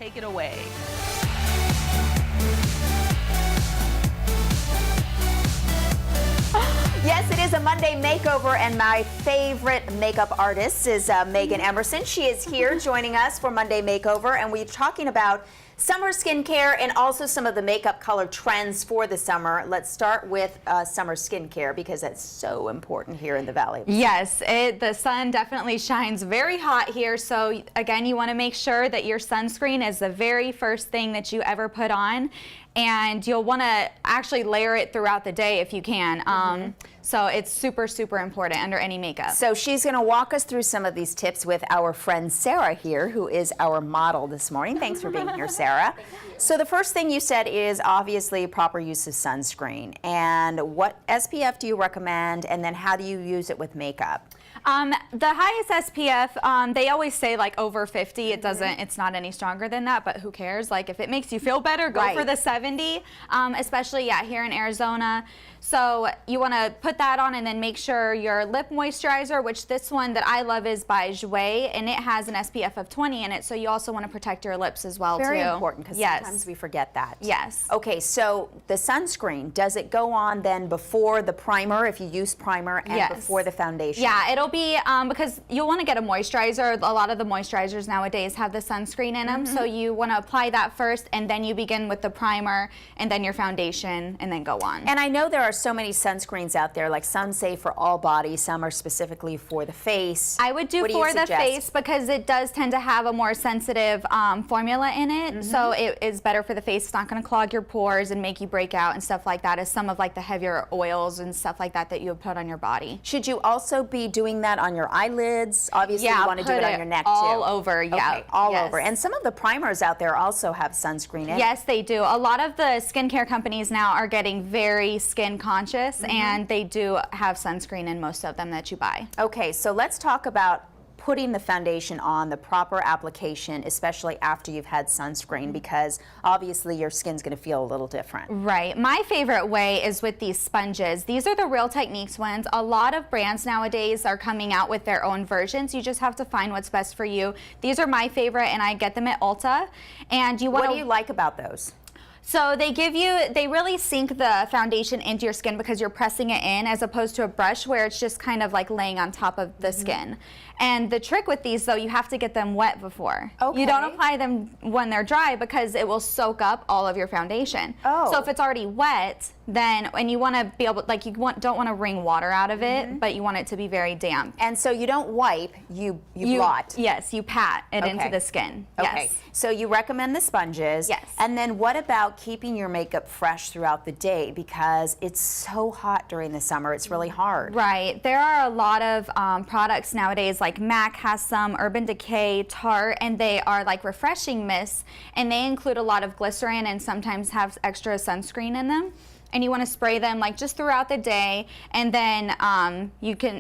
take it away. Yes, it is a Monday makeover, and my favorite makeup artist is Meagan Emerson. She is here joining us for Monday Makeover, and we're talking about summer skincare and also some of the makeup color trends for the summer. Let's start with summer skincare because that's so important here in the Valley. Yes, the sun definitely shines very hot here, so again, you want to make sure that your sunscreen is the very first thing that you ever put on, and you'll want to actually layer it throughout the day if you can. So it's super, super important under any makeup. So she's going to walk us through some of these tips with our friend Sarah here, who is our model this morning. Thanks for being here, Sarah. So the first thing you said is obviously proper use of sunscreen. And what SPF do you recommend, and then how do you use it with makeup? The highest SPF, they always say like over 50. It doesn't, it's not any stronger than that, but who cares? Like if it makes you feel better, go for the 70, especially here in Arizona. So you want to put that on and then make sure your lip moisturizer, which this one that I love is by Jouer, and it has an SPF of 20 in it, so you also want to protect your lips as well. Very important, because sometimes we forget that. Yes. Okay, so the sunscreen, does it go on then before the primer, if you use primer, and before the foundation? Yeah, it'll be, because you'll want to get a moisturizer. A lot of the moisturizers nowadays have the sunscreen in them, so you want to apply that first, and then you begin with the primer, and then your foundation, and then go on. And I know there are so many sunscreens out there, like some say for all bodies, some are specifically for the face. I would do for the face because it does tend to have a more sensitive formula in it, so it is better for the face. It's not going to clog your pores and make you break out and stuff like that, as some of like the heavier oils and stuff like that that you would put on your body. Should you also be doing that on your eyelids? Obviously you want to do it on your neck all too. Over, Okay, all over. And some of the primers out there also have sunscreen in it. Yes, they do. A lot of the skincare companies now are getting very skin conscious, and they do have sunscreen in most of them that you buy. Okay, so let's talk about putting the foundation on, the proper application, especially after you've had sunscreen, because obviously your skin's going to feel a little different. Right. My favorite way is with these sponges. These are the Real Techniques ones. A lot of brands nowadays are coming out with their own versions. You just have to find what's best for you. These are my favorite, and I get them at Ulta. And you want What do you like about those? So they really sink the foundation into your skin because you're pressing it in, as opposed to a brush where it's just kind of like laying on top of the skin. And the trick with these, though, you have to get them wet before. Okay. You don't apply them when they're dry because it will soak up all of your foundation. So if it's already wet, then, and you want to be able, like, don't want to wring water out of it, but you want it to be very damp. And so you don't wipe, you blot. Yes, you pat it into the skin. Okay, so you recommend the sponges. Yes. And then what about keeping your makeup fresh throughout the day, because it's so hot during the summer, it's really hard. Right. There are a lot of products nowadays, like MAC has some, Urban Decay, Tarte, and they are like refreshing mists, and they include a lot of glycerin and sometimes have extra sunscreen in them. And you want to spray them like just throughout the day, and then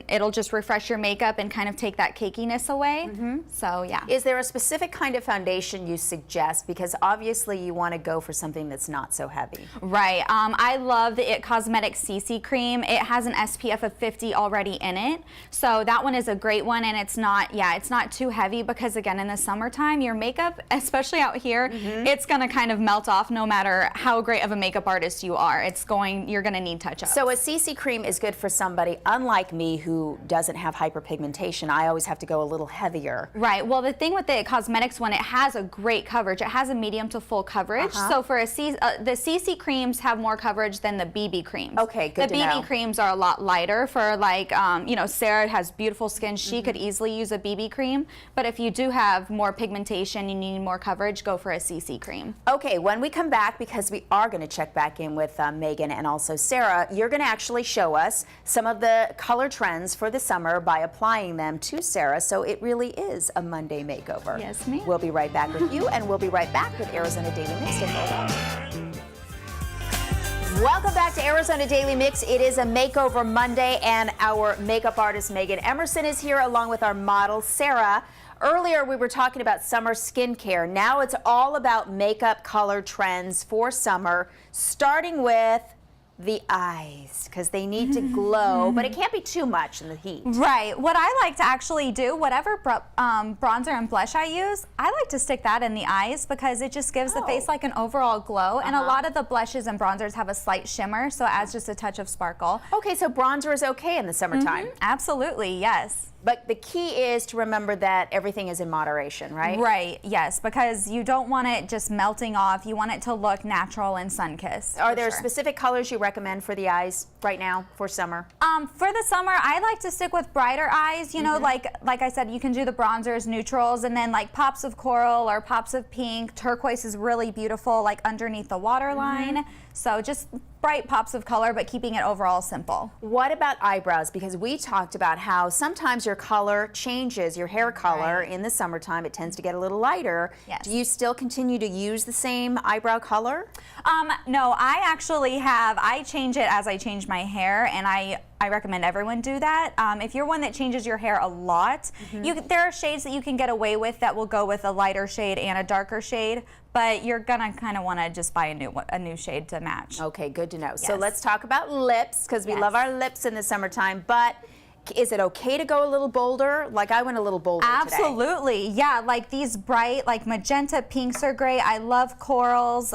it'll just refresh your makeup and kind of take that cakiness away. So yeah. Is there a specific kind of foundation you suggest? Because obviously you want to go for something that's not so heavy. Right. I love the IT Cosmetics CC cream. It has an SPF of 50 already in it, so that one is a great one, and it's not too heavy, because again, in the summertime, your makeup, especially out here, it's gonna kind of melt off no matter how great of a makeup artist you are. You're going to need touch-ups. So a CC cream is good for somebody, unlike me, who doesn't have hyperpigmentation. I always have to go a little heavier. Right. Well, the thing with the cosmetics one, it has a great coverage. It has a medium to full coverage. So for the CC creams have more coverage than the BB creams. Okay, good to know. The BB creams are a lot lighter. For like, Sarah has beautiful skin. She could easily use a BB cream. But if you do have more pigmentation, you need more coverage, go for a CC cream. Okay, when we come back, because we are going to check back in with Meagan and also Sarah, you're going to actually show us some of the color trends for the summer by applying them to Sarah. So it really is a Monday makeover. Yes, ma'am. We'll be right back with you, and we'll be right back with Arizona Daily Mix. Welcome back to Arizona Daily Mix. It is a Makeover Monday, and our makeup artist Meagan Emerson is here along with our model Sarah. Earlier we were talking about summer skincare. Now it's all about makeup color trends for summer, starting with the eyes, because they need to glow, but it can't be too much in the heat. Right. What I like to actually do, whatever bronzer and blush I use, I like to stick that in the eyes because it just gives the face like an overall glow. And a lot of the blushes and bronzers have a slight shimmer, so it adds just a touch of sparkle. Okay, so bronzer is okay in the summertime. Absolutely, yes. But the key is to remember that everything is in moderation, right? Right, yes, because you don't want it just melting off. You want it to look natural and sun-kissed. Are there specific colors you recommend for the eyes right now for summer? For the summer, I like to stick with brighter eyes. You know, like I said, you can do the bronzers, neutrals, and then like pops of coral or pops of pink. Turquoise is really beautiful, like underneath the waterline. So just bright pops of color, but keeping it overall simple. What about eyebrows? Because we talked about how sometimes your color changes, your hair color in the summertime. It tends to get a little lighter. Yes. Do you still continue to use the same eyebrow color? No, I actually I change it as I change my hair, and I recommend everyone do that. If you're one that changes your hair a lot, there are shades that you can get away with that will go with a lighter shade and a darker shade, but you're gonna kind of want to just buy a new shade to match. Okay, good to know. Yes. So let's talk about lips, because we love our lips in the summertime, but is it okay to go a little bolder? Like I went a little bolder today. Absolutely, yeah, like these bright, like magenta pinks are great. I love corals,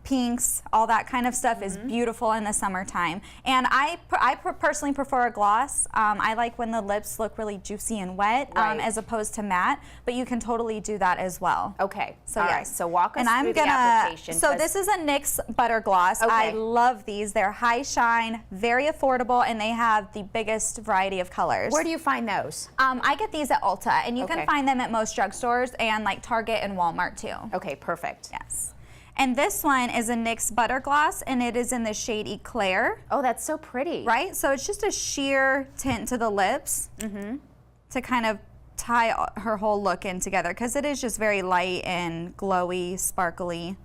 pinks, all that kind of stuff is beautiful in the summertime. And I personally prefer a gloss. I like when the lips look really juicy and wet as opposed to matte, but you can totally do that as well. Okay, So all yes. right, so walk us And through the application. So this is a NYX Butter Gloss. I love these. They're high shine, very affordable, and they have the biggest variety of colors. Where do you find those? I get these at Ulta, and you can find them at most drugstores and like Target and Walmart too. Okay, perfect. Yes. And this one is a NYX Butter Gloss, and it is in the shade Eclair. Oh, that's so pretty. Right? So it's just a sheer tint to the lips to kind of tie her whole look in together, because it is just very light and glowy, sparkly.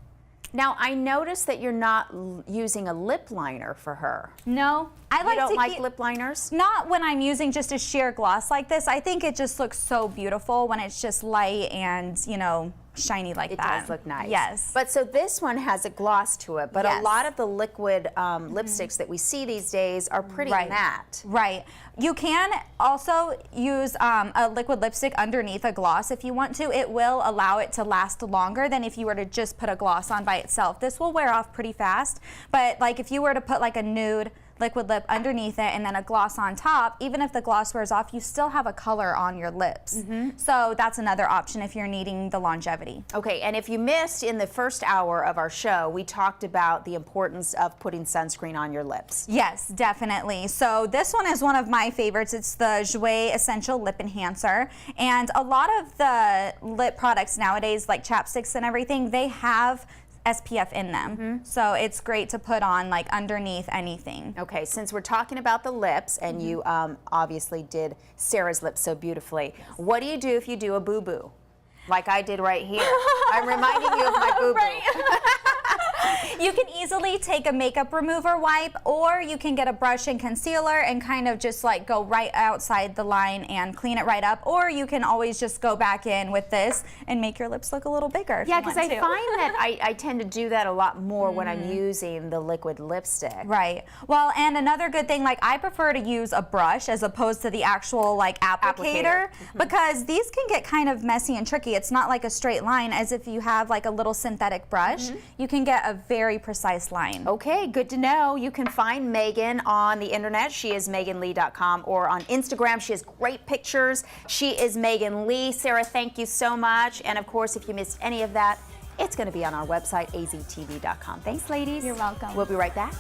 Now, I noticed that you're not using a lip liner for her. No, I like You don't to like keep, lip liners? Not when I'm using just a sheer gloss like this. I think it just looks so beautiful when it's just light and, you know, shiny like that. It does look nice. Yes. But so this one has a gloss to it, but a lot of the liquid lipsticks that we see these days are pretty matte. Right. You can also use a liquid lipstick underneath a gloss if you want to. It will allow it to last longer than if you were to just put a gloss on by itself. This will wear off pretty fast, but like if you were to put like a nude liquid lip underneath it and then a gloss on top, even if the gloss wears off, you still have a color on your lips. So that's another option if you're needing the longevity. Okay, and if you missed in the first hour of our show, we talked about the importance of putting sunscreen on your lips. Yes, definitely. So this one is one of my favorites. It's the Jouer Essential Lip Enhancer. And a lot of the lip products nowadays, like chapsticks and everything, they have SPF in them. So it's great to put on like underneath anything. Okay, since we're talking about the lips, and you obviously did Sarah's lips so beautifully, what do you do if you do a boo-boo? Like I did right here. I'm reminding you of my boo-boo. You can easily take a makeup remover wipe, or you can get a brush and concealer and kind of just like go right outside the line and clean it right up, or you can always just go back in with this and make your lips look a little bigger. Yeah, because I find that I tend to do that a lot more when I'm using the liquid lipstick. Right. Well, and another good thing, like I prefer to use a brush as opposed to the actual like applicator. Because these can get kind of messy and tricky. It's not like a straight line as if you have like a little synthetic brush. You can get a very precise line. Okay, good to know. You can find Meagan on the internet. She is MeaganLee.com, or on Instagram. She has great pictures. She is Meagan Lee. Sarah, thank you so much. And of course, if you missed any of that, it's going to be on our website, aztv.com. Thanks, ladies. You're welcome. We'll be right back.